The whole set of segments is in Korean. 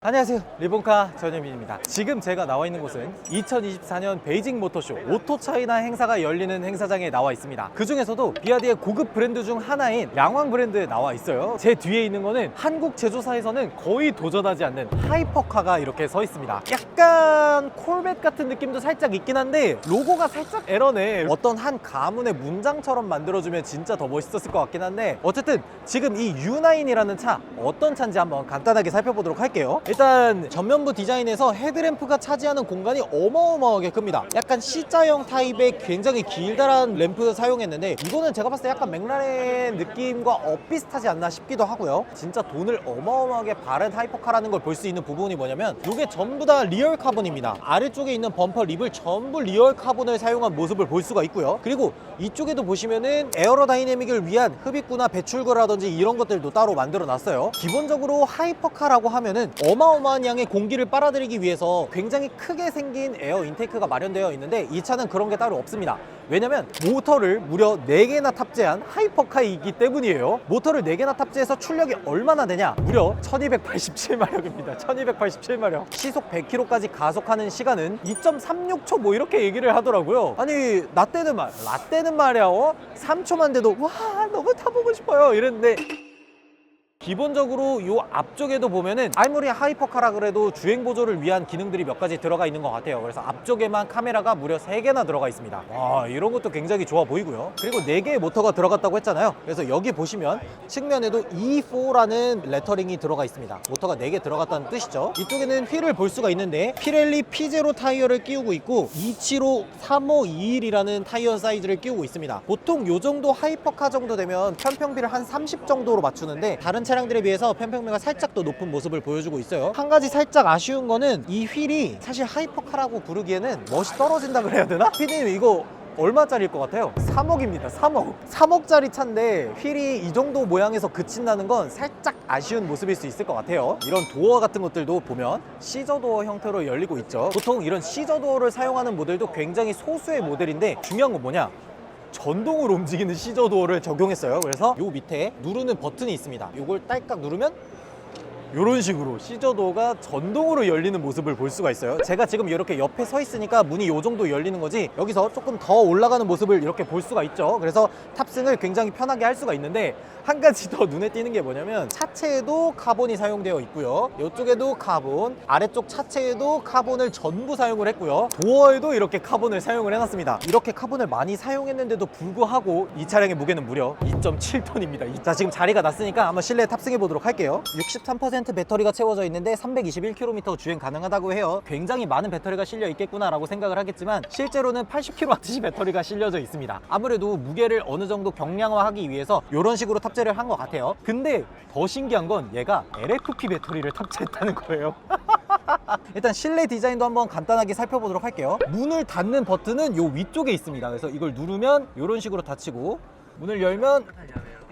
안녕하세요, 리본카 전현민입니다. 지금 제가 나와 있는 곳은 2024년 베이징 모터쇼 오토차이나 행사가 열리는 행사장에 나와 있습니다. 그 중에서도 비아디의 고급 브랜드 중 하나인 양왕 브랜드에 나와 있어요. 제 뒤에 있는 거는 한국 제조사에서는 거의 도전하지 않는 하이퍼카가 이렇게 서 있습니다. 약간 콜벳 같은 느낌도 살짝 있긴 한데 로고가 살짝 에러네. 어떤 한 가문의 문장처럼 만들어주면 진짜 더 멋있었을 것 같긴 한데, 어쨌든 지금 이 U9이라는 차 어떤 차인지 한번 간단하게 살펴보도록 할게요. 일단 전면부 디자인에서 헤드램프가 차지하는 공간이 어마어마하게 큽니다. 약간 C자형 타입의 굉장히 길다란 램프 사용했는데, 이거는 제가 봤을 때 약간 맥라렌 느낌과 엇비슷하지 않나 싶기도 하고요. 진짜 돈을 어마어마하게 바른 하이퍼카라는 걸 볼 수 있는 부분이 뭐냐면, 이게 전부 다 리얼 카본입니다. 아래쪽에 있는 범퍼 립을 전부 리얼 카본을 사용한 모습을 볼 수가 있고요. 그리고 이쪽에도 보시면은 에어로다이내믹을 위한 흡입구나 배출구라든지 이런 것들도 따로 만들어 놨어요. 기본적으로 하이퍼카라고 하면은 어마어마한 양의 공기를 빨아들이기 위해서 굉장히 크게 생긴 에어 인테이크가 마련되어 있는데, 이 차는 그런 게 따로 없습니다. 왜냐면 모터를 무려 4개나 탑재한 하이퍼카이기 때문이에요. 모터를 4개나 탑재해서 출력이 얼마나 되냐? 무려 1287마력입니다 1287마력. 시속 100km까지 가속하는 시간은 2.36초 뭐 이렇게 얘기를 하더라고요. 아니 라떼는 말이야 3초만 돼도 와 너무 타보고 싶어요 이랬는데, 기본적으로 이 앞쪽에도 보면은 아무리 하이퍼카라 그래도 주행 보조를 위한 기능들이 몇 가지 들어가 있는 것 같아요. 그래서 앞쪽에만 카메라가 무려 3개나 들어가 있습니다. 와, 이런 것도 굉장히 좋아 보이고요. 그리고 4개의 모터가 들어갔다고 했잖아요. 그래서 여기 보시면 측면에도 E4라는 레터링이 들어가 있습니다. 모터가 4개 들어갔다는 뜻이죠. 이쪽에는 휠을 볼 수가 있는데 피렐리 P0 타이어를 끼우고 있고 275 3521이라는 타이어 사이즈를 끼우고 있습니다. 보통 요 정도 하이퍼카 정도 되면 편평비를 한 30 정도로 맞추는데, 다른 차량들에 비해서 편평비가 살짝 더 높은 모습을 보여주고 있어요. 한 가지 살짝 아쉬운 거는 이 휠이 사실 하이퍼카라고 부르기에는 멋이 떨어진다 그래야 되나? 피디님 이거 얼마짜리일 것 같아요? 3억입니다 3억짜리 차인데 휠이 이 정도 모양에서 그친다는 건 살짝 아쉬운 모습일 수 있을 것 같아요. 이런 도어 같은 것들도 보면 시저 도어 형태로 열리고 있죠. 보통 이런 시저 도어를 사용하는 모델도 굉장히 소수의 모델인데, 중요한 건 뭐냐? 전동으로 움직이는 시저 도어를 적용했어요. 그래서 요 밑에 누르는 버튼이 있습니다. 요걸 딸깍 누르면 이런 식으로 시저도어가 전동으로 열리는 모습을 볼 수가 있어요. 제가 지금 이렇게 옆에 서 있으니까 문이 이 정도 열리는 거지, 여기서 조금 더 올라가는 모습을 이렇게 볼 수가 있죠. 그래서 탑승을 굉장히 편하게 할 수가 있는데, 한 가지 더 눈에 띄는 게 뭐냐면 차체에도 카본이 사용되어 있고요, 이쪽에도 카본, 아래쪽 차체에도 카본을 전부 사용을 했고요, 도어에도 이렇게 카본을 사용을 해놨습니다. 이렇게 카본을 많이 사용했는데도 불구하고 이 차량의 무게는 무려 2.7톤입니다. 자, 지금 자리가 났으니까 한번 실내에 탑승해 보도록 할게요. 63% 배터리가 채워져 있는데 321km 주행 가능하다고 해요. 굉장히 많은 배터리가 실려 있겠구나 라고 생각을 하겠지만, 실제로는 80kWh 배터리가 실려져 있습니다. 아무래도 무게를 어느 정도 경량화하기 위해서 이런 식으로 탑재를 한 것 같아요. 근데 더 신기한 건 얘가 LFP 배터리를 탑재했다는 거예요. 일단 실내 디자인도 한번 간단하게 살펴보도록 할게요. 문을 닫는 버튼은 요 위쪽에 있습니다. 그래서 이걸 누르면 이런 식으로 닫히고, 문을 열면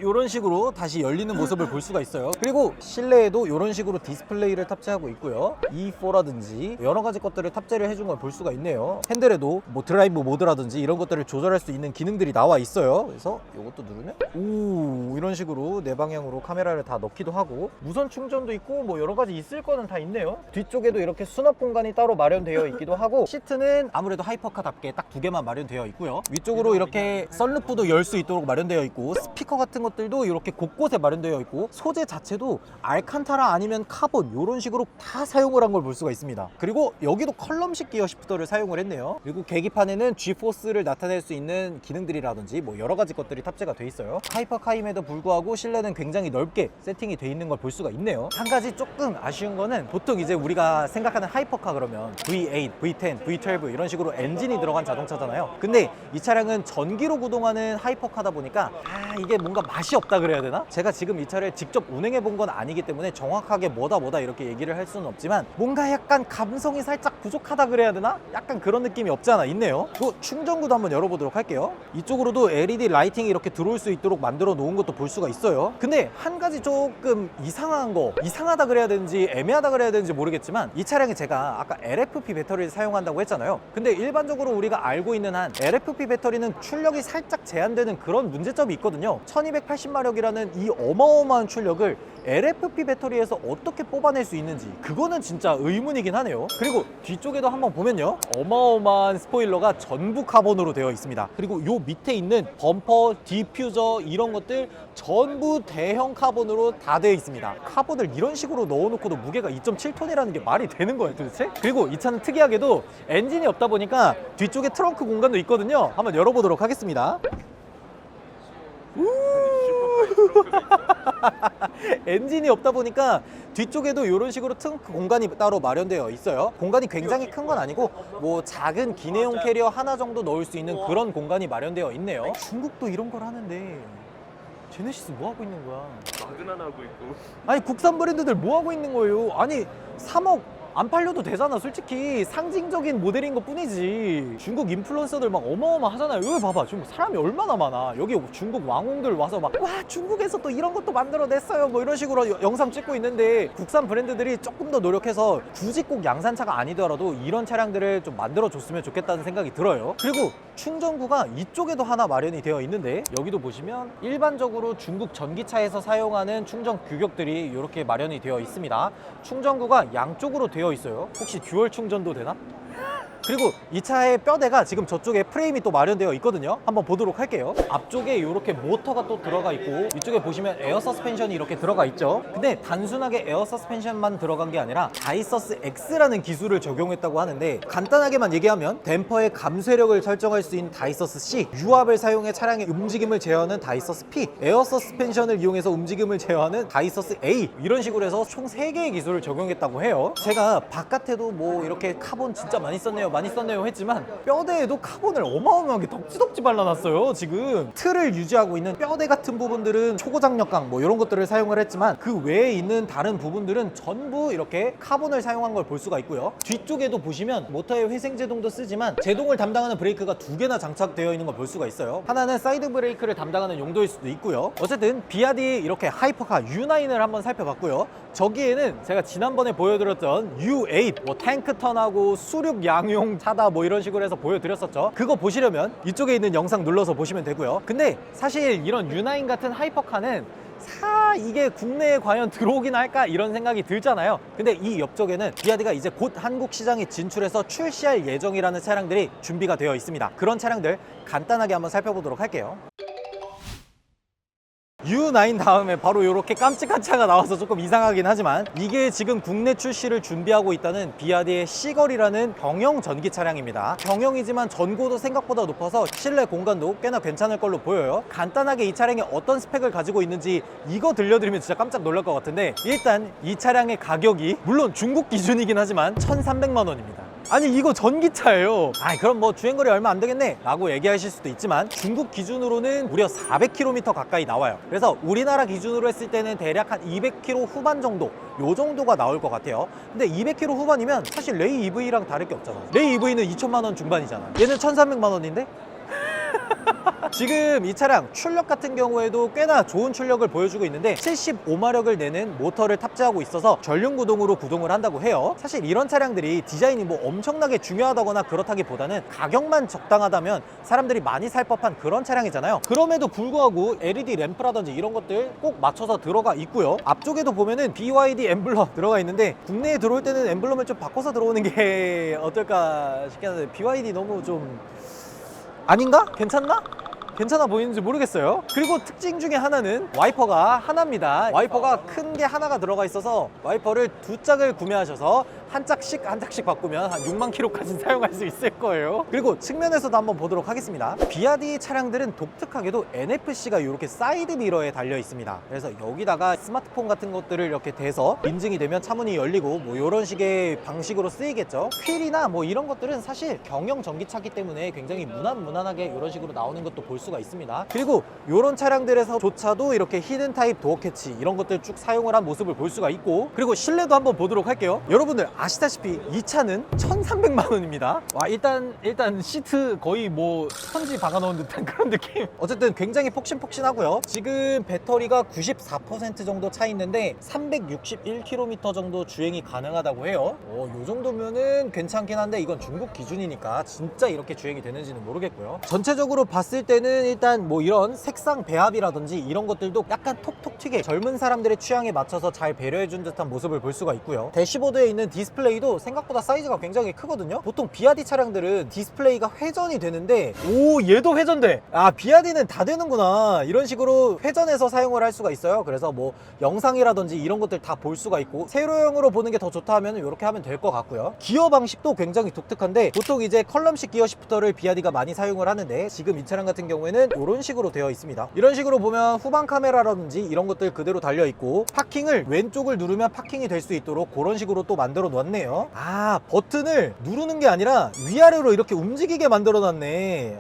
이런 식으로 다시 열리는 모습을 볼 수가 있어요. 그리고 실내에도 이런 식으로 디스플레이를 탑재하고 있고요, E4라든지 여러 가지 것들을 탑재를 해준 걸 볼 수가 있네요. 핸들에도 뭐 드라이브 모드라든지 이런 것들을 조절할 수 있는 기능들이 나와 있어요. 그래서 이것도 누르면 오 이런 식으로 네 방향으로 카메라를 다 넣기도 하고, 무선 충전도 있고 뭐 여러 가지 있을 거는 다 있네요. 뒤쪽에도 이렇게 수납 공간이 따로 마련되어 있기도 하고, 시트는 아무래도 하이퍼카답게 딱 2개만 마련되어 있고요, 위쪽으로 이렇게 썬루프도 열 수 있도록 마련되어 있고, 스피커 같은 것들도 이렇게 곳곳에 마련되어 있고, 소재 자체도 알칸타라 아니면 카본 이런 식으로 다 사용을 한 걸 볼 수가 있습니다. 그리고 여기도 컬럼식 기어 시프터를 사용을 했네요. 그리고 계기판에는 G포스를 나타낼 수 있는 기능들이라든지 뭐 여러 가지 것들이 탑재가 돼 있어요. 하이퍼카임에도 불구하고 실내는 굉장히 넓게 세팅이 돼 있는 걸 볼 수가 있네요. 한 가지 조금 아쉬운 거는, 보통 이제 우리가 생각하는 하이퍼카 그러면 V8, V10, V12 이런 식으로 엔진이 들어간 자동차잖아요. 근데 이 차량은 전기로 구동하는 하이퍼카다 보니까 이게 뭔가 맛이 없다 그래야 되나? 제가 지금 이 차를 직접 운행해 본 건 아니기 때문에 정확하게 뭐다 이렇게 얘기를 할 수는 없지만, 뭔가 약간 감성이 살짝 부족하다 그래야 되나? 약간 그런 느낌이 없지 않아 있네요. 충전구도 한번 열어보도록 할게요. 이쪽으로도 LED 라이팅이 이렇게 들어올 수 있도록 만들어 놓은 것도 볼 수가 있어요. 근데 한 가지 조금 이상하다 그래야 되는지 애매하다 그래야 되는지 모르겠지만, 이 차량에 제가 아까 LFP 배터리를 사용한다고 했잖아요. 근데 일반적으로 우리가 알고 있는 한 LFP 배터리는 출력이 살짝 제한되는 그런 문제점이 있거든요. 1200 280마력이라는 이 어마어마한 출력을 LFP 배터리에서 어떻게 뽑아낼 수 있는지 그거는 진짜 의문이긴 하네요. 그리고 뒤쪽에도 한번 보면요, 어마어마한 스포일러가 전부 카본으로 되어 있습니다. 그리고 요 밑에 있는 범퍼, 디퓨저 이런 것들 전부 대형 카본으로 다 되어 있습니다. 카본을 이런 식으로 넣어놓고도 무게가 2.7톤이라는 게 말이 되는 거예요 도대체? 그리고 이 차는 특이하게도 엔진이 없다 보니까 뒤쪽에 트렁크 공간도 있거든요. 한번 열어보도록 하겠습니다. 엔진이 없다 보니까 뒤쪽에도 이런 식으로 트렁크 공간이 따로 마련되어 있어요. 공간이 굉장히 큰 건 아니고 뭐 작은 기내용 캐리어 하나 정도 넣을 수 있는 그런 공간이 마련되어 있네요. 중국도 이런 걸 하는데 제네시스 뭐 하고 있는 거야? 마그난 하고 있고. 아니 국산 브랜드들 뭐 하고 있는 거예요? 아니 3억 안 팔려도 되잖아. 솔직히 상징적인 모델인 것 뿐이지. 중국 인플루언서들 막 어마어마하잖아요. 여기 봐봐, 중국 사람이 얼마나 많아. 여기 중국 왕홍들 와서 막 와 중국에서 또 이런 것도 만들어냈어요 뭐 이런 식으로 영상 찍고 있는데, 국산 브랜드들이 조금 더 노력해서 굳이 꼭 양산차가 아니더라도 이런 차량들을 좀 만들어줬으면 좋겠다는 생각이 들어요. 그리고 충전구가 이쪽에도 하나 마련이 되어 있는데, 여기도 보시면 일반적으로 중국 전기차에서 사용하는 충전 규격들이 이렇게 마련이 되어 있습니다. 충전구가 양쪽으로 되어 있어요. 혹시 듀얼 충전도 되나? 그리고 이 차의 뼈대가 지금 저쪽에 프레임이 또 마련되어 있거든요. 한번 보도록 할게요. 앞쪽에 이렇게 모터가 또 들어가 있고, 이쪽에 보시면 에어 서스펜션이 이렇게 들어가 있죠. 근데 단순하게 에어 서스펜션만 들어간 게 아니라 다이서스 X라는 기술을 적용했다고 하는데, 간단하게만 얘기하면 댐퍼의 감쇄력을 설정할 수 있는 다이서스 C, 유압을 사용해 차량의 움직임을 제어하는 다이서스 P, 에어 서스펜션을 이용해서 움직임을 제어하는 다이서스 A, 이런 식으로 해서 총 3개의 기술을 적용했다고 해요. 제가 바깥에도 뭐 이렇게 카본 진짜 많이 썼네요 했지만 뼈대에도 카본을 어마어마하게 덕지덕지 발라놨어요. 지금 틀을 유지하고 있는 뼈대 같은 부분들은 초고장력강 뭐 이런 것들을 사용을 했지만, 그 외에 있는 다른 부분들은 전부 이렇게 카본을 사용한 걸 볼 수가 있고요. 뒤쪽에도 보시면 모터의 회생제동도 쓰지만 제동을 담당하는 브레이크가 2개나 장착되어 있는 걸 볼 수가 있어요. 하나는 사이드 브레이크를 담당하는 용도일 수도 있고요. 어쨌든 비아디 이렇게 하이퍼카 U9을 한번 살펴봤고요. 저기에는 제가 지난번에 보여드렸던 U8 뭐 탱크 턴하고 수륙 양용 차다 뭐 이런 식으로 해서 보여드렸었죠. 그거 보시려면 이쪽에 있는 영상 눌러서 보시면 되고요. 근데 사실 이런 U9 같은 하이퍼카는 이게 국내에 과연 들어오긴 할까 이런 생각이 들잖아요. 근데 이 옆쪽에는 비아디가 이제 곧 한국 시장에 진출해서 출시할 예정이라는 차량들이 준비가 되어 있습니다. 그런 차량들 간단하게 한번 살펴보도록 할게요. U9 다음에 바로 이렇게 깜찍한 차가 나와서 조금 이상하긴 하지만, 이게 지금 국내 출시를 준비하고 있다는 비아디의 시걸이라는 경영 전기 차량입니다. 경영이지만 전고도 생각보다 높아서 실내 공간도 꽤나 괜찮을 걸로 보여요. 간단하게 이 차량이 어떤 스펙을 가지고 있는지 이거 들려드리면 진짜 깜짝 놀랄 것 같은데, 일단 이 차량의 가격이 물론 중국 기준이긴 하지만 1,300만 원입니다. 아니 이거 전기차예요. 그럼 뭐 주행거리 얼마 안 되겠네 라고 얘기하실 수도 있지만, 중국 기준으로는 무려 400km 가까이 나와요. 그래서 우리나라 기준으로 했을 때는 대략 한 200km 후반 정도, 요 정도가 나올 것 같아요. 근데 200km 후반이면 사실 레이 EV랑 다를 게 없잖아. 레이 EV는 2천만 원 중반이잖아. 얘는 1,300만 원인데? 지금 이 차량 출력 같은 경우에도 꽤나 좋은 출력을 보여주고 있는데, 75마력을 내는 모터를 탑재하고 있어서 전륜 구동으로 구동을 한다고 해요. 사실 이런 차량들이 디자인이 뭐 엄청나게 중요하다거나 그렇다기보다는 가격만 적당하다면 사람들이 많이 살 법한 그런 차량이잖아요. 그럼에도 불구하고 LED 램프라든지 이런 것들 꼭 맞춰서 들어가 있고요. 앞쪽에도 보면은 BYD 엠블럼 들어가 있는데, 국내에 들어올 때는 엠블럼을 좀 바꿔서 들어오는 게 어떨까 싶긴 한데, BYD 너무 좀 아닌가? 괜찮나? 괜찮아 보이는지 모르겠어요. 그리고 특징 중에 하나는 와이퍼가 하나입니다. 와이퍼가 큰 게 하나가 들어가 있어서 와이퍼를 2짝을 구매하셔서 한 짝씩 바꾸면 한 6만 킬로까지 사용할 수 있을 거예요. 그리고 측면에서도 한번 보도록 하겠습니다. 비아디 차량들은 독특하게도 NFC가 이렇게 사이드 미러에 달려 있습니다. 그래서 여기다가 스마트폰 같은 것들을 이렇게 대서 인증이 되면 차문이 열리고 뭐 이런 식의 방식으로 쓰이겠죠. 휠이나 뭐 이런 것들은 사실 경영 전기차기 때문에 굉장히 무난하게 이런 식으로 나오는 것도 볼 수가 있습니다. 그리고 이런 차량들에서조차도 이렇게 히든 타입 도어 캐치 이런 것들 쭉 사용을 한 모습을 볼 수가 있고, 그리고 실내도 한번 보도록 할게요. 여러분들 아시다시피 이 차는 1,300만 원입니다. 와, 일단 시트 거의 뭐 스펀지 박아놓은 듯한 그런 느낌. 어쨌든 굉장히 폭신폭신하고요. 지금 배터리가 94% 정도 차 있는데 361km 정도 주행이 가능하다고 해요. 요 정도면은 괜찮긴 한데 이건 중국 기준이니까 진짜 이렇게 주행이 되는지는 모르겠고요. 전체적으로 봤을 때는 일단 뭐 이런 색상 배합이라든지 이런 것들도 약간 톡톡 튀게 젊은 사람들의 취향에 맞춰서 잘 배려해준 듯한 모습을 볼 수가 있고요. 대시보드에 있는 디스플레이도 생각보다 사이즈가 굉장히 크거든요. 보통 비아디 차량들은 디스플레이가 회전이 되는데 오, 얘도 회전돼. 아, 비아디는 다 되는구나. 이런 식으로 회전해서 사용을 할 수가 있어요. 그래서 뭐 영상이라든지 이런 것들 다 볼 수가 있고 세로형으로 보는 게 더 좋다 하면 이렇게 하면 될 것 같고요. 기어 방식도 굉장히 독특한데 보통 이제 컬럼식 기어 시프터를 비아디가 많이 사용을 하는데 지금 이 차량 같은 경우에는 이런 식으로 되어 있습니다. 이런 식으로 보면 후방 카메라라든지 이런 것들 그대로 달려 있고 파킹을 왼쪽을 누르면 파킹이 될 수 있도록 그런 식으로 또 만들어 놨네요. 아, 버튼을 누르는 게 아니라 위아래로 이렇게 움직이게 만들어 놨네.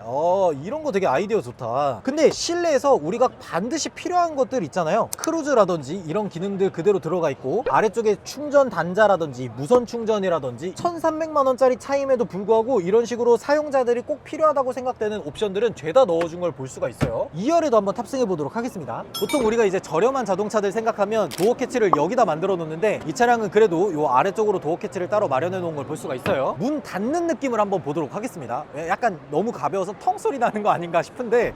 이런 거 되게 아이디어 좋다. 근데 실내에서 우리가 반드시 필요한 것들 있잖아요. 크루즈라든지 이런 기능들 그대로 들어가 있고 아래쪽에 충전 단자라든지 무선 충전이라든지 1,300만 원짜리 차임에도 불구하고 이런 식으로 사용자들이 꼭 필요하다고 생각되는 옵션들은 죄다 넣어준 걸 볼 수가 있어요. 2열에도 한번 탑승해 보도록 하겠습니다. 보통 우리가 이제 저렴한 자동차들 생각하면 도어 캐치를 여기다 만들어 놓는데 이 차량은 그래도 요 아래쪽으로 도어 캐치를 따로 마련해 놓은 걸 볼 수가 있어요. 문 닫는 느낌을 한번 보도록 하겠습니다. 약간 너무 가벼워서 텅 소리 나는 거 아닌가 싶은데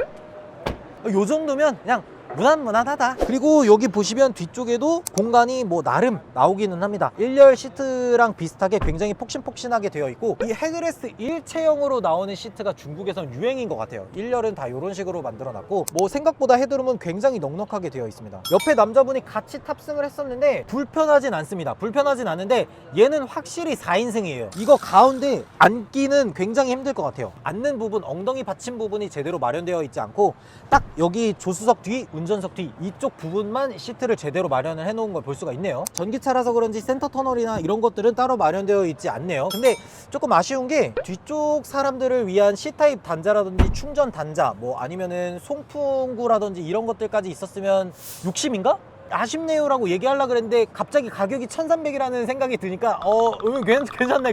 요 정도면 그냥 무난무난하다. 그리고 여기 보시면 뒤쪽에도 공간이 뭐 나름 나오기는 합니다. 1열 시트랑 비슷하게 굉장히 폭신폭신하게 되어 있고 이 헤드레스트 일체형으로 나오는 시트가 중국에선 유행인 것 같아요. 1열은 다 이런 식으로 만들어놨고 뭐 생각보다 헤드룸은 굉장히 넉넉하게 되어 있습니다. 옆에 남자분이 같이 탑승을 했었는데 불편하진 않습니다. 불편하진 않은데 얘는 확실히 4인승이에요. 이거 가운데 앉기는 굉장히 힘들 것 같아요. 앉는 부분, 엉덩이 받침 부분이 제대로 마련되어 있지 않고 딱 여기 조수석 뒤, 운전석 뒤 이쪽 부분만 시트를 제대로 마련을 해놓은 걸 볼 수가 있네요. 전기차라서 그런지 센터 터널이나 이런 것들은 따로 마련되어 있지 않네요. 근데 조금 아쉬운 게 뒤쪽 사람들을 위한 C타입 단자라든지 충전 단자 뭐 아니면은 송풍구라든지 이런 것들까지 있었으면 60인가? 아쉽네요 라고 얘기하려고 그랬는데 갑자기 가격이 1,300이라는 생각이 드니까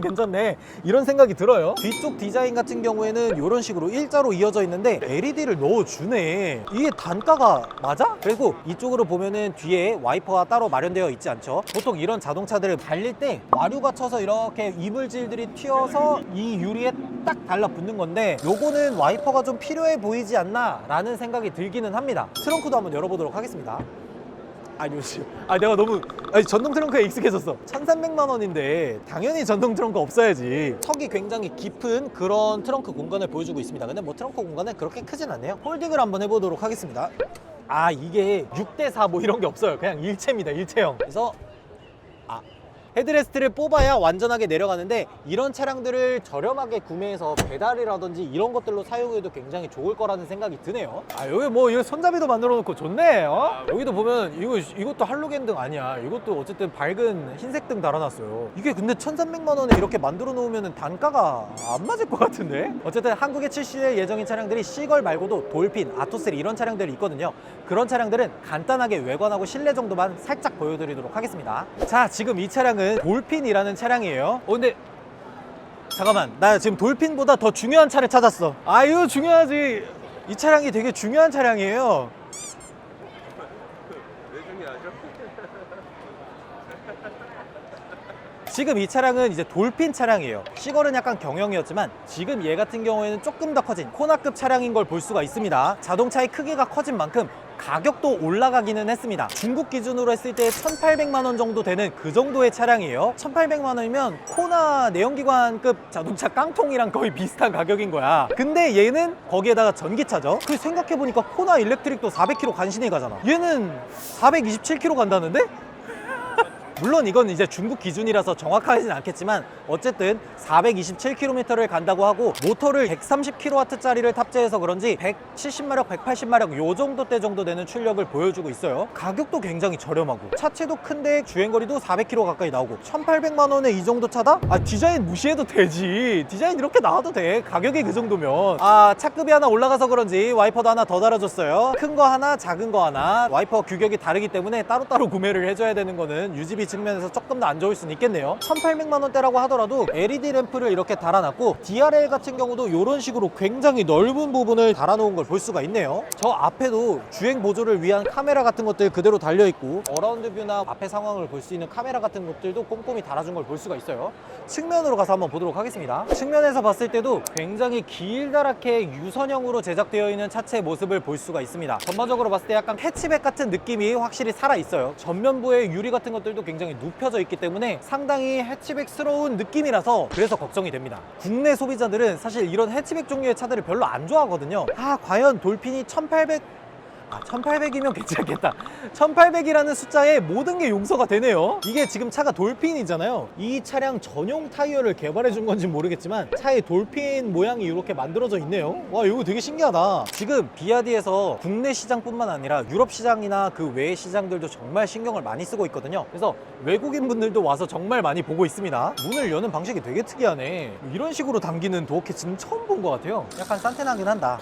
괜찮네 이런 생각이 들어요. 뒤쪽 디자인 같은 경우에는 이런 식으로 일자로 이어져 있는데 LED를 넣어주네. 이게 단가가 맞아? 그리고 이쪽으로 보면은 뒤에 와이퍼가 따로 마련되어 있지 않죠. 보통 이런 자동차들을 달릴 때 와류가 쳐서 이렇게 이물질들이 튀어서 이 유리에 딱 달라붙는 건데 요거는 와이퍼가 좀 필요해 보이지 않나 라는 생각이 들기는 합니다. 트렁크도 한번 열어보도록 하겠습니다. 내가 너무 전동 트렁크에 익숙해졌어. 1,300만 원인데 당연히 전동 트렁크 없어야지. 턱이 굉장히 깊은 그런 트렁크 공간을 보여주고 있습니다. 근데 뭐 트렁크 공간은 그렇게 크진 않네요. 폴딩을 한번 해보도록 하겠습니다. 이게 6대4 뭐 이런 게 없어요. 그냥 일체입니다. 일체형. 그래서 헤드레스트를 뽑아야 완전하게 내려가는데 이런 차량들을 저렴하게 구매해서 배달이라든지 이런 것들로 사용해도 굉장히 좋을 거라는 생각이 드네요. 여기 뭐 이거 손잡이도 만들어 놓고 좋네. 여기도 보면 이것도 할로겐 등 아니야. 이것도 어쨌든 밝은 흰색 등 달아놨어요. 이게 근데 1,300만 원에 이렇게 만들어 놓으면 단가가 안 맞을 것 같은데. 어쨌든 한국에 출시될 예정인 차량들이 시걸 말고도 돌핀, 아토3 이런 차량들이 있거든요. 그런 차량들은 간단하게 외관하고 실내 정도만 살짝 보여드리도록 하겠습니다. 자, 지금 이 차량은 돌핀이라는 차량이에요. 근데 잠깐만, 나 지금 돌핀보다 더 중요한 차를 찾았어. 이거 중요하지. 이 차량이 되게 중요한 차량이에요. 왜 중요하죠? 지금 이 차량은 이제 돌핀 차량이에요. 시걸은 약간 경형이었지만 지금 얘 같은 경우에는 조금 더 커진 코나급 차량인 걸 볼 수가 있습니다. 자동차의 크기가 커진 만큼 가격도 올라가기는 했습니다. 중국 기준으로 했을 때 1,800만 원 정도 되는 그 정도의 차량이에요. 1,800만 원이면 코나 내연기관급 자동차 깡통이랑 거의 비슷한 가격인 거야. 근데 얘는 거기에다가 전기차죠. 그 생각해보니까 코나 일렉트릭도 400km 간신히 가잖아. 얘는 427km 간다는데? 물론 이건 이제 중국 기준이라서 정확하진 않겠지만 어쨌든 427km를 간다고 하고 모터를 130kW짜리를 탑재해서 그런지 170마력, 180마력 요 정도대 정도 되는 출력을 보여주고 있어요. 가격도 굉장히 저렴하고 차체도 큰데 주행거리도 400km 가까이 나오고 1,800만 원에 이 정도 차다? 디자인 무시해도 되지. 디자인 이렇게 나와도 돼. 가격이 그 정도면. 차급이 하나 올라가서 그런지 와이퍼도 하나 더 달아줬어요. 큰 거 하나, 작은 거 하나. 와이퍼 규격이 다르기 때문에 따로따로 구매를 해줘야 되는 거는 유지비 측면에서 조금 더 안 좋을 수는 있겠네요. 1800만 원대라고 하더라도 LED 램프를 이렇게 달아놨고 DRL 같은 경우도 이런 식으로 굉장히 넓은 부분을 달아놓은 걸 볼 수가 있네요. 저 앞에도 주행 보조를 위한 카메라 같은 것들 그대로 달려있고 어라운드 뷰나 앞에 상황을 볼 수 있는 카메라 같은 것들도 꼼꼼히 달아준 걸 볼 수가 있어요. 측면으로 가서 한번 보도록 하겠습니다. 측면에서 봤을 때도 굉장히 길다랗게 유선형으로 제작되어 있는 차체의 모습을 볼 수가 있습니다. 전반적으로 봤을 때 약간 해치백 같은 느낌이 확실히 살아있어요. 전면부의 유리 같은 것들도 굉장히 눕혀져 있기 때문에 상당히 해치백스러운 느낌이라서 그래서 걱정이 됩니다. 국내 소비자들은 사실 이런 해치백 종류의 차들을 별로 안 좋아하거든요. 과연 돌핀이 1800이면 괜찮겠다. 1800이라는 숫자에 모든 게 용서가 되네요. 이게 지금 차가 돌핀이잖아요. 이 차량 전용 타이어를 개발해 준 건지 모르겠지만 차에 돌핀 모양이 이렇게 만들어져 있네요. 와, 이거 되게 신기하다. 지금 비아디에서 국내 시장뿐만 아니라 유럽 시장이나 그 외의 시장들도 정말 신경을 많이 쓰고 있거든요. 그래서 외국인 분들도 와서 정말 많이 보고 있습니다. 문을 여는 방식이 되게 특이하네. 이런 식으로 당기는 도어 캐치는 처음 본 것 같아요. 약간 산텐하긴 한다.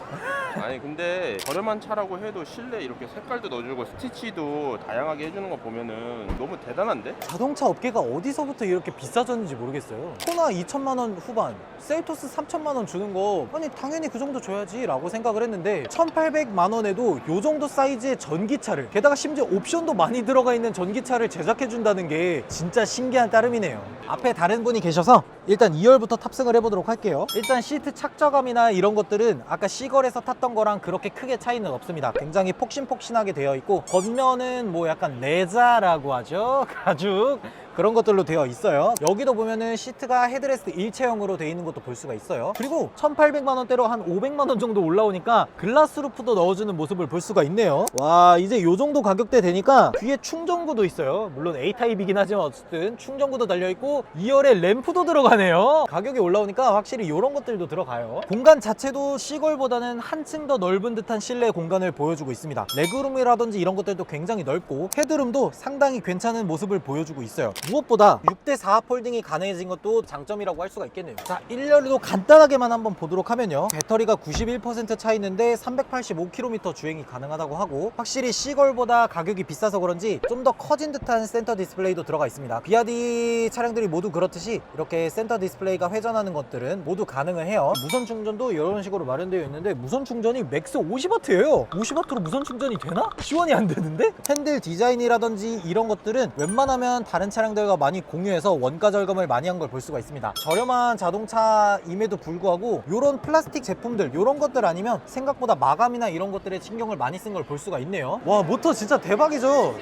아니 근데 저렴한 차라고 해도 실내 이렇게 색깔도 넣어주고 스티치도 다양하게 해주는 거 보면은 너무 대단한데? 자동차 업계가 어디서부터 이렇게 비싸졌는지 모르겠어요. 코나 2천만 원 후반, 셀토스 3천만 원 주는 거 아니 당연히 그 정도 줘야지 라고 생각을 했는데 1800만 원에도 요 정도 사이즈의 전기차를 게다가 심지어 옵션도 많이 들어가 있는 전기차를 제작해 준다는 게 진짜 신기한 따름이네요. 앞에 다른 분이 계셔서 일단 2열부터 탑승을 해보도록 할게요. 일단 시트 착좌감이나 이런 것들은 아까 시걸에서 탔던 거랑 그렇게 크게 차이는 없습니다. 굉장히 폭신폭신하게 되어 있고 겉면은 뭐 약간 레자라고 하죠. 가죽 그런 것들로 되어 있어요. 여기도 보면은 시트가 헤드레스트 일체형으로 되어 있는 것도 볼 수가 있어요. 그리고 1800만 원대로 한 500만 원 정도 올라오니까 글라스 루프도 넣어주는 모습을 볼 수가 있네요. 와, 이제 요 정도 가격대 되니까 뒤에 충전구도 있어요. 물론 A타입이긴 하지만 어쨌든 충전구도 달려있고 2열에 램프도 들어가네요. 가격이 올라오니까 확실히 이런 것들도 들어가요. 공간 자체도 시걸보다는 한층 더 넓은 듯한 실내 공간을 보여주고 있습니다. 레그룸이라든지 이런 것들도 굉장히 넓고 헤드룸도 상당히 괜찮은 모습을 보여주고 있어요. 무엇보다 6대4 폴딩이 가능해진 것도 장점이라고 할 수가 있겠네요. 자, 1열도 간단하게만 한번 보도록 하면요. 배터리가 91% 차 있는데 385km 주행이 가능하다고 하고 확실히 C걸보다 가격이 비싸서 그런지 좀 더 커진 듯한 센터 디스플레이도 들어가 있습니다. 비아디 차량들이 모두 그렇듯이 이렇게 센터 디스플레이가 회전하는 것들은 모두 가능을 해요. 무선 충전도 이런 식으로 마련되어 있는데 무선 충전이 맥스 50W예요. 50W로 무선 충전이 되나? 지원이 안 되는데? 핸들 디자인이라든지 이런 것들은 웬만하면 다른 차량들과 많이 공유해서 원가 절감을 많이 한 걸 볼 수가 있습니다. 저렴한 자동차임에도 불구하고 이런 플라스틱 제품들 이런 것들 아니면 생각보다 마감이나 이런 것들에 신경을 많이 쓴 걸 볼 수가 있네요. 와, 모터 진짜 대박이죠.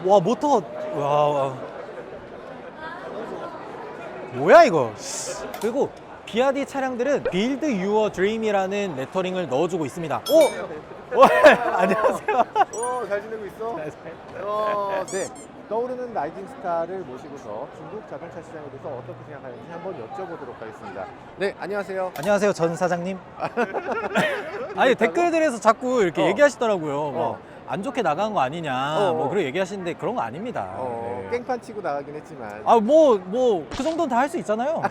와, 모터 와, 뭐야 이거. 그리고 비아디 차량들은 Build Your Dream이라는 레터링을 넣어주고 있습니다. 오! 안녕하세요. 잘 지내고 있어? 네. 떠오르는 라이징 스타를 모시고서 중국 자동차 시장에 대해서 어떻게 생각하는지 한번 여쭤보도록 하겠습니다. 네, 안녕하세요. 안녕하세요, 전 사장님. 아니, 댓글들에서 자꾸 이렇게 얘기하시더라고요. 뭐, 안 좋게 나간 거 아니냐, 뭐, 그렇게 얘기하시는데 그런 거 아닙니다. 네. 깽판 치고 나가긴 했지만. 그 정도는 다 할 수 있잖아요.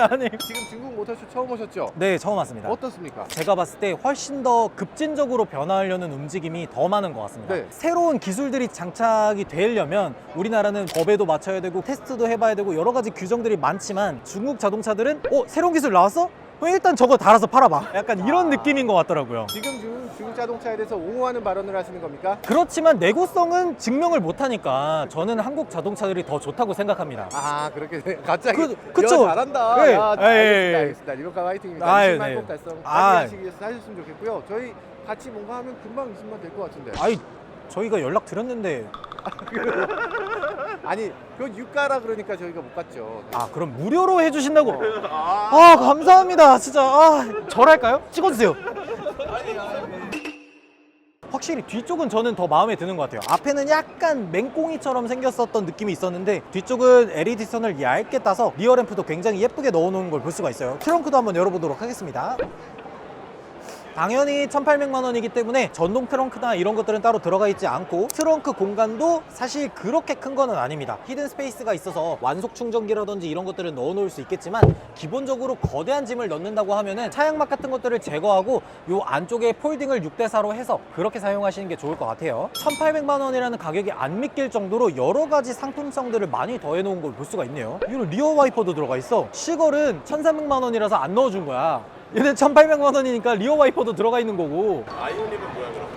아니. 지금 중국 모터쇼 처음 오셨죠? 네, 처음 왔습니다. 어떻습니까? 제가 봤을 때 훨씬 더 급진적으로 변화하려는 움직임이 더 많은 것 같습니다. 네. 새로운 기술들이 장착이 되려면 우리나라는 법에도 맞춰야 되고 테스트도 해봐야 되고 여러 가지 규정들이 많지만 중국 자동차들은 새로운 기술 나왔어? 일단 저거 달아서 팔아봐. 약간 이런 느낌인 것 같더라고요. 지금 중국 자동차에 대해서 옹호하는 발언을 하시는 겁니까? 그렇지만 내구성은 증명을 못하니까 저는 한국 자동차들이 더 좋다고 생각합니다. 아, 그렇게 갑자기 그쵸? 잘한다. 네. 야, 알겠습니다. 리버카 화이팅입니다. 20만 네. 꼭 달성 아. 하시기 위해서 하셨으면 좋겠고요. 저희 같이 뭔가 하면 금방 20만 될 것 같은데. 아이, 저희가 연락 드렸는데. 아니, 그건 유가라 그러니까 저희가 못 갔죠. 그럼 무료로 해주신다고? 감사합니다. 진짜. 절할까요? 찍어주세요. 확실히 뒤쪽은 저는 더 마음에 드는 것 같아요. 앞에는 약간 맹꽁이처럼 생겼었던 느낌이 있었는데 뒤쪽은 LED 선을 얇게 따서 리어램프도 굉장히 예쁘게 넣어놓은 걸 볼 수가 있어요. 트렁크도 한번 열어보도록 하겠습니다. 당연히 1,800만 원이기 때문에 전동 트렁크나 이런 것들은 따로 들어가 있지 않고 트렁크 공간도 사실 그렇게 큰 거는 아닙니다. 히든 스페이스가 있어서 완속 충전기라든지 이런 것들은 넣어 놓을 수 있겠지만 기본적으로 거대한 짐을 넣는다고 하면은 차양막 같은 것들을 제거하고 요 안쪽에 폴딩을 6대4로 해서 그렇게 사용하시는 게 좋을 것 같아요. 1,800만 원이라는 가격이 안 믿길 정도로 여러 가지 상품성들을 많이 더해 놓은 걸 볼 수가 있네요. 이런 리어 와이퍼도 들어가 있어. 시걸은 1,300만 원이라서 안 넣어준 거야. 얘는 1,800만 원이니까 리어 와이퍼도 들어가 있는 거고. 아이오닉은 뭐야 그럼?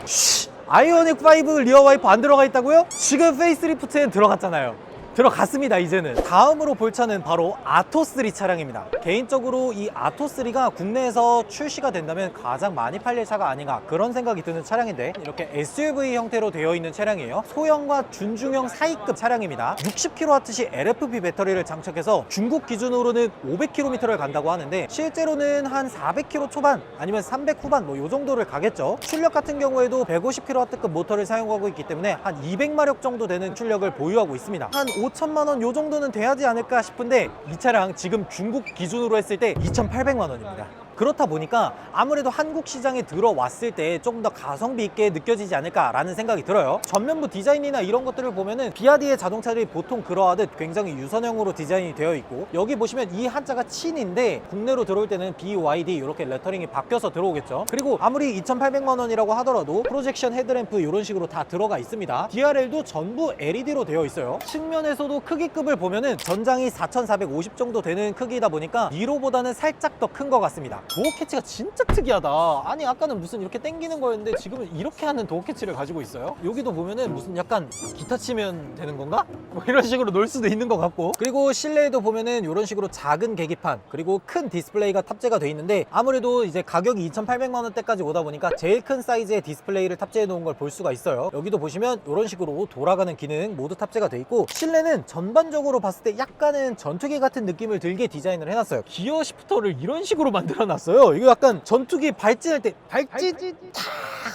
아이오닉 5 리어 와이퍼 안 들어가 있다고요? 지금 페이스리프트엔 들어갔잖아요. 들어갔습니다. 이제는. 다음으로 볼 차는 바로 아토3 차량입니다. 개인적으로 이 아토3가 국내에서 출시가 된다면 가장 많이 팔릴 차가 아닌가 그런 생각이 드는 차량인데 이렇게 SUV 형태로 되어 있는 차량이에요. 소형과 준중형 사이급 차량입니다. 60kWh LFP 배터리를 장착해서 중국 기준으로는 500km를 간다고 하는데 실제로는 한 400km 초반 아니면 300 후반 뭐 요 정도를 가겠죠. 출력 같은 경우에도 150kW급 모터를 사용하고 있기 때문에 한 200마력 정도 되는 출력을 보유하고 있습니다. 한 5천만 원 요 정도는 돼야지 않을까 싶은데 이 차량 지금 중국 기준으로 했을 때 2,800만 원입니다. 그렇다 보니까 아무래도 한국 시장에 들어왔을 때 조금 더 가성비 있게 느껴지지 않을까라는 생각이 들어요. 전면부 디자인이나 이런 것들을 보면은 비아디의 자동차들이 보통 그러하듯 굉장히 유선형으로 디자인이 되어 있고 여기 보시면 이 한자가 친인데 국내로 들어올 때는 BYD 이렇게 레터링이 바뀌어서 들어오겠죠. 그리고 아무리 2,800만 원이라고 하더라도 프로젝션 헤드램프 이런 식으로 다 들어가 있습니다. DRL도 전부 LED로 되어 있어요. 측면에서도 크기급을 보면은 전장이 4,450 정도 되는 크기이다 보니까 니로보다는 살짝 더 큰 것 같습니다. 도어 캐치가 진짜 특이하다. 아니 아까는 무슨 이렇게 당기는 거였는데 지금은 이렇게 하는 도어 캐치를 가지고 있어요. 여기도 보면은 무슨 약간 기타 치면 되는 건가? 뭐 이런 식으로 놀 수도 있는 것 같고 그리고 실내에도 보면은 이런 식으로 작은 계기판 그리고 큰 디스플레이가 탑재가 돼 있는데 아무래도 이제 가격이 2,800만 원대까지 오다 보니까 제일 큰 사이즈의 디스플레이를 탑재해 놓은 걸 볼 수가 있어요. 여기도 보시면 이런 식으로 돌아가는 기능 모두 탑재가 돼 있고 실내는 전반적으로 봤을 때 약간은 전투기 같은 느낌을 들게 디자인을 해놨어요. 기어 시프터를 이런 식으로 만들어놨어요. 이거 약간 전투기 발진할 때 발진 탁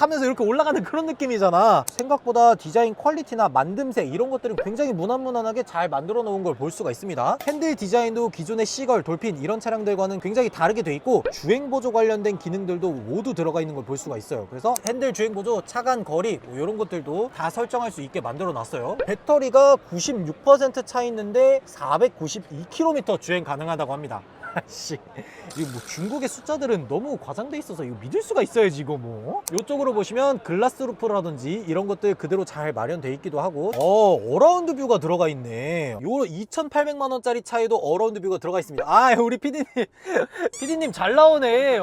하면서 이렇게 올라가는 그런 느낌이잖아. 생각보다 디자인 퀄리티나 만듦새 이런 것들은 굉장히 무난무난하게 잘 만들어 놓은 걸 볼 수가 있습니다. 핸들 디자인도 기존의 시걸, 돌핀 이런 차량들과는 굉장히 다르게 돼 있고 주행보조 관련된 기능들도 모두 들어가 있는 걸 볼 수가 있어요. 그래서 핸들 주행보조, 차간 거리 뭐 이런 것들도 다 설정할 수 있게 만들어 놨어요. 배터리가 96% 차 있는데 492km 주행 가능하다고 합니다. 씨, 이거 뭐 중국의 숫자들은 너무 과장돼 있어서 이거 믿을 수가 있어야지 이거 뭐. 이쪽으로 보시면 글라스 루프라든지 이런 것들 그대로 잘 마련돼 있기도 하고 어라운드 뷰가 들어가 있네. 요 2,800만 원짜리 차에도 어라운드 뷰가 들어가 있습니다. 아 우리 PD님 잘 나오네.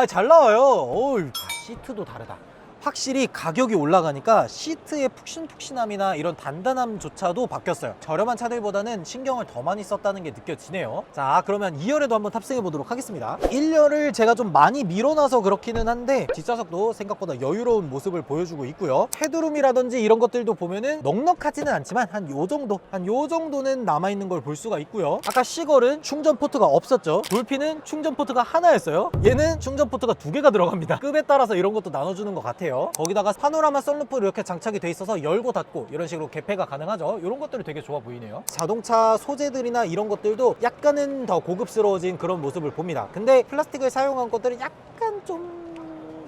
잘 나와요. 어우 시트도 다르다. 확실히 가격이 올라가니까 시트의 푹신푹신함이나 이런 단단함조차도 바뀌었어요. 저렴한 차들보다는 신경을 더 많이 썼다는 게 느껴지네요. 자 그러면 2열에도 한번 탑승해 보도록 하겠습니다. 1열을 제가 좀 많이 밀어놔서 그렇기는 한데 뒷좌석도 생각보다 여유로운 모습을 보여주고 있고요. 헤드룸이라든지 이런 것들도 보면은 넉넉하지는 않지만 한 요 정도는 남아있는 걸 볼 수가 있고요. 아까 시걸은 충전 포트가 없었죠. 돌핀은 충전 포트가 하나였어요. 얘는 충전 포트가 2개가 들어갑니다. 급에 따라서 이런 것도 나눠주는 것 같아요. 거기다가 파노라마 썬루프로 이렇게 장착이 돼 있어서 열고 닫고 이런 식으로 개폐가 가능하죠. 이런 것들이 되게 좋아 보이네요. 자동차 소재들이나 이런 것들도 약간은 더 고급스러워진 그런 모습을 봅니다. 근데 플라스틱을 사용한 것들은 약간 좀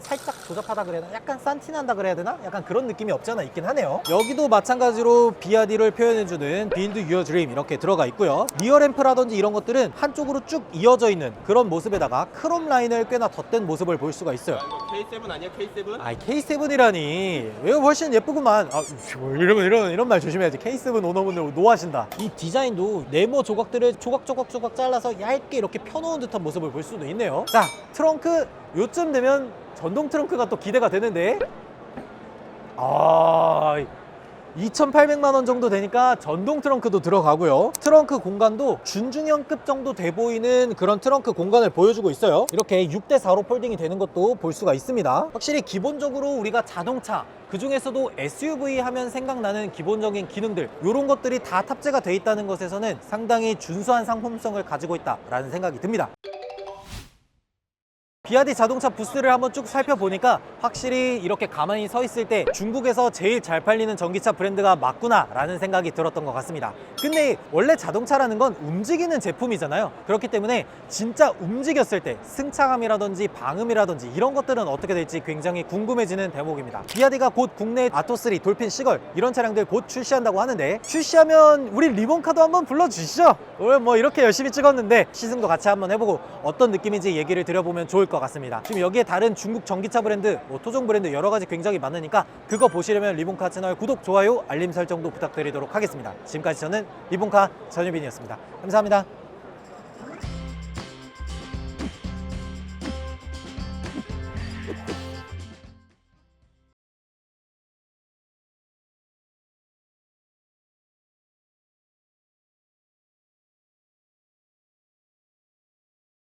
살짝 조잡하다 그래야 되나? 약간 산티난다 그래야 되나? 약간 그런 느낌이 없지 않아 있긴 하네요. 여기도 마찬가지로 비아디를 표현해주는 빌드 유어 드림 이렇게 들어가 있고요. 리어 램프라든지 이런 것들은 한쪽으로 쭉 이어져 있는 그런 모습에다가 크롬 라인을 꽤나 덧댄 모습을 볼 수가 있어요. K7 아니야 K7? 아 K7이라니 이거 훨씬 예쁘구만. 이런 말 조심해야지. K7 오너분들 노하신다. 이 디자인도 네모 조각들을 조각 잘라서 얇게 이렇게 펴놓은 듯한 모습을 볼 수도 있네요. 자 트렁크 요쯤 되면 전동 트렁크가 또 기대가 되는데 2,800만 원 정도 되니까 전동 트렁크도 들어가고요. 트렁크 공간도 준중형급 정도 돼 보이는 그런 트렁크 공간을 보여주고 있어요. 이렇게 6대4로 폴딩이 되는 것도 볼 수가 있습니다. 확실히 기본적으로 우리가 자동차 그 중에서도 SUV 하면 생각나는 기본적인 기능들 이런 것들이 다 탑재가 돼 있다는 것에서는 상당히 준수한 상품성을 가지고 있다라는 생각이 듭니다. 비아디 자동차 부스를 한번 쭉 살펴보니까 확실히 이렇게 가만히 서 있을 때 중국에서 제일 잘 팔리는 전기차 브랜드가 맞구나 라는 생각이 들었던 것 같습니다. 근데 원래 자동차라는 건 움직이는 제품이잖아요. 그렇기 때문에 진짜 움직였을 때 승차감이라든지 방음이라든지 이런 것들은 어떻게 될지 굉장히 궁금해지는 대목입니다. 비아디가 곧 국내 아토3, 돌핀, 시걸 이런 차량들 곧 출시한다고 하는데, 출시하면 우리 리본카도 한번 불러주시죠. 오늘 뭐 이렇게 열심히 찍었는데 시승도 같이 한번 해보고 어떤 느낌인지 얘기를 드려보면 좋을 것 같습니다. 지금 여기에 다른 중국 전기차 브랜드, 토종 브랜드 여러 가지 굉장히 많으니까 그거 보시려면 리본카 채널 구독, 좋아요, 알림 설정도 부탁드리도록 하겠습니다. 지금까지 저는 리본카 전유빈이었습니다. 감사합니다.